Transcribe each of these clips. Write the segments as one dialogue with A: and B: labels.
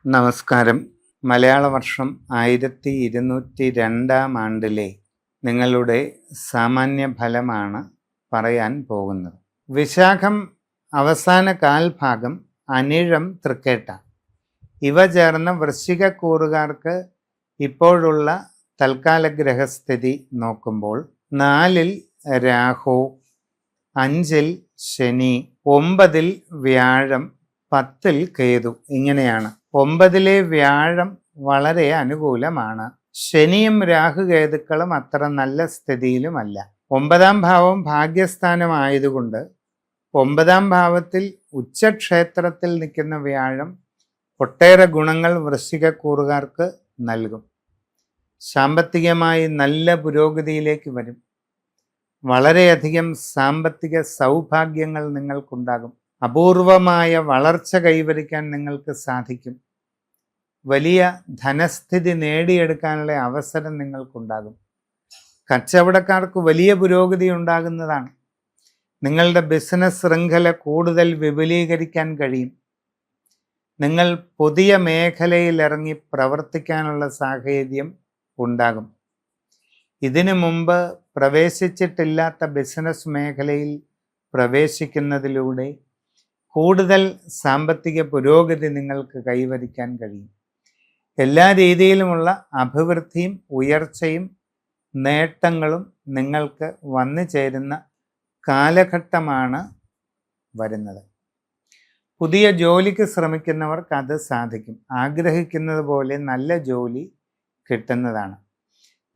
A: നമസ്കാരം. മലയാള വർഷം 1202 നിങ്ങളുടെ സാമാന്യ ഫലമാണ് പറയാൻ പോകുന്നത്. വിശാഖം അവസാന കാൽഭാഗം, അനിഴം തൃക്കേട്ട ഇവ ചേർന്ന വൃശ്ചികക്കൂറുകാർക്ക് ഇപ്പോഴുള്ള തൽക്കാല ഗ്രഹസ്ഥിതി നോക്കുമ്പോൾ 4-ൽ രാഹു, 5-ൽ ശനി, 9-ൽ വ്യാഴം, 10-ൽ കേതു. ഇങ്ങനെയാണ്. 9-ലെ വ്യാഴം വളരെ അനുകൂലമാണ്. ശനിയും രാഹുകേതുക്കളും അത്ര നല്ല സ്ഥിതിയിലുമല്ല. 9-ാം ഭാവം ഭാഗ്യസ്ഥാനമായതുകൊണ്ട് 9-ാം ഭാവത്തിൽ ഉച്ചക്ഷേത്രത്തിൽ നിൽക്കുന്ന വ്യാഴം ഒട്ടേറെ ഗുണങ്ങൾ വൃശ്ചികക്കൂറുകാർക്ക് നൽകും. സാമ്പത്തികമായി നല്ല പുരോഗതിയിലേക്ക് വരും. വളരെയധികം സാമ്പത്തിക സൗഭാഗ്യങ്ങൾ നിങ്ങൾക്കുണ്ടാകും. അപൂർവമായ വളർച്ച കൈവരിക്കാൻ നിങ്ങൾക്ക് സാധിക്കും. വലിയ ധനസ്ഥിതി നേടിയെടുക്കാനുള്ള അവസരം നിങ്ങൾക്കുണ്ടാകും. കച്ചവടക്കാർക്ക് വലിയ പുരോഗതി ഉണ്ടാകുന്നതാണ്. നിങ്ങളുടെ ബിസിനസ് ശൃംഖല കൂടുതൽ വിപുലീകരിക്കാൻ കഴിയും. നിങ്ങൾ പുതിയ മേഖലയിൽ ഇറങ്ങി പ്രവർത്തിക്കാനുള്ള സാഹചര്യം ഉണ്ടാകും. ഇതിനു മുമ്പ് പ്രവേശിച്ചിട്ടില്ലാത്ത ബിസിനസ് മേഖലയിൽ പ്രവേശിക്കുന്നതിലൂടെ കൂടുതൽ സാമ്പത്തിക പുരോഗതി നിങ്ങൾക്ക് കൈവരിക്കാൻ കഴിയും. എല്ലാ രീതിയിലുമുള്ള അഭിവൃദ്ധിയും ഉയർച്ചയും നേട്ടങ്ങളും നിങ്ങൾക്ക് വന്നു ചേരുന്ന കാലഘട്ടമാണ് വരുന്നത്. പുതിയ ജോലിക്ക് ശ്രമിക്കുന്നവർക്ക് അത് സാധിക്കും. ആഗ്രഹിക്കുന്നത് പോലെ നല്ല ജോലി കിട്ടുന്നതാണ്.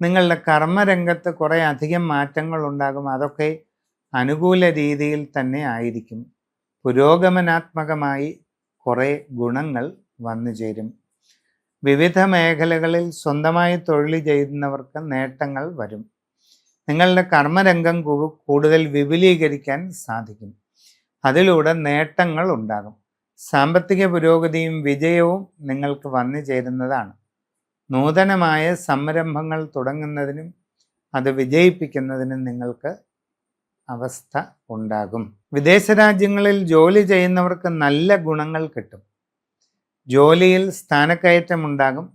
A: നിങ്ങളുടെ കർമ്മരംഗത്ത് കുറേ അധികം മാറ്റങ്ങൾ ഉണ്ടാകും. അതൊക്കെ അനുകൂല രീതിയിൽ തന്നെ ആയിരിക്കും. പുരോഗമനാത്മകമായി കുറേ ഗുണങ്ങൾ വന്നു ചേരും. വിവിധ മേഖലകളിൽ സ്വന്തമായി തൊഴിൽ ചെയ്യുന്നവർക്ക് നേട്ടങ്ങൾ വരും. നിങ്ങളുടെ കർമ്മരംഗം കൂടുതൽ വിപുലീകരിക്കാൻ സാധിക്കും. അതിലൂടെ നേട്ടങ്ങൾ ഉണ്ടാകും. സാമ്പത്തിക പുരോഗതിയും വിജയവും നിങ്ങൾക്ക് വന്നു ചേരുന്നതാണ്. നൂതനമായ സംരംഭങ്ങൾ തുടങ്ങുന്നതിനും അത് വിജയിപ്പിക്കുന്നതിനും നിങ്ങൾക്ക് അവസ്ഥ ഉണ്ടാകും. വിദേശ രാജ്യങ്ങളിൽ ജോലി ചെയ്യുന്നവർക്ക് നല്ല ഗുണങ്ങൾ കിട്ടും. ജോലിയിൽ സ്ഥാനക്കയറ്റം ഉണ്ടാകും.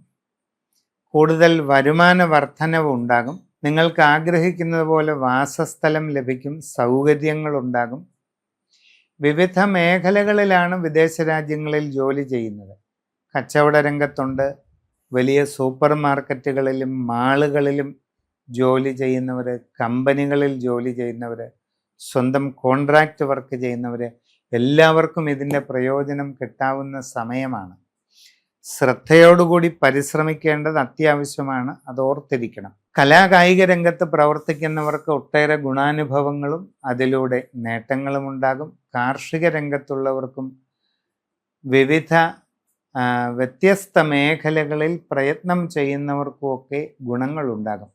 A: കൂടുതൽ വരുമാന വർധനവ് ഉണ്ടാകും. നിങ്ങൾക്ക് ആഗ്രഹിക്കുന്നത് പോലെ വാസസ്ഥലം ലഭിക്കും. സൗകര്യങ്ങളുണ്ടാകും. വിവിധ മേഖലകളിലാണ് വിദേശ രാജ്യങ്ങളിൽ ജോലി ചെയ്യുന്നത്. കച്ചവട രംഗത്തുണ്ട്. വലിയ സൂപ്പർ മാർക്കറ്റുകളിലും മാളുകളിലും ജോലി ചെയ്യുന്നവർ, കമ്പനികളിൽ ജോലി ചെയ്യുന്നവർ, സ്വന്തം കോൺട്രാക്റ്റ് വർക്ക് ചെയ്യുന്നവർ, എല്ലാവർക്കും ഇതിൻ്റെ പ്രയോജനം കിട്ടാവുന്ന സമയമാണ്. ശ്രദ്ധയോടുകൂടി പരിശ്രമിക്കേണ്ടത് അത്യാവശ്യമാണ്. അത് ഓർത്തിരിക്കണം. കലാകായിക രംഗത്ത് പ്രവർത്തിക്കുന്നവർക്ക് ഒട്ടേറെ ഗുണാനുഭവങ്ങളും അതിലൂടെ നേട്ടങ്ങളും ഉണ്ടാകും. കാർഷിക രംഗത്തുള്ളവർക്കും വിവിധ വ്യത്യസ്ത മേഖലകളിൽ പ്രയത്നം ചെയ്യുന്നവർക്കുമൊക്കെ ഗുണങ്ങളുണ്ടാകും.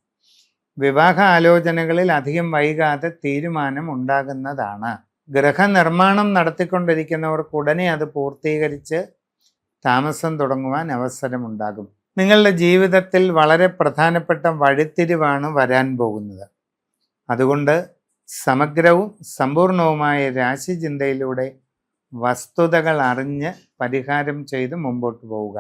A: വിവാഹ ആലോചനകളിൽ അധികം വൈകാതെ തീരുമാനം ഉണ്ടാകുന്നതാണ്. ഗൃഹനിർമ്മാണം നടത്തിക്കൊണ്ടിരിക്കുന്നവർക്ക് ഉടനെ അത് പൂർത്തീകരിച്ച് താമസം തുടങ്ങുവാൻ അവസരമുണ്ടാകും. നിങ്ങളുടെ ജീവിതത്തിൽ വളരെ പ്രധാനപ്പെട്ട വഴിത്തിരിവാണ് വരാൻ പോകുന്നത്. അതുകൊണ്ട് സമഗ്രവും സമ്പൂർണവുമായ രാശിചിന്തയിലൂടെ വസ്തുതകൾ അറിഞ്ഞ് പരിഹാരം ചെയ്ത് മുമ്പോട്ട് പോവുക.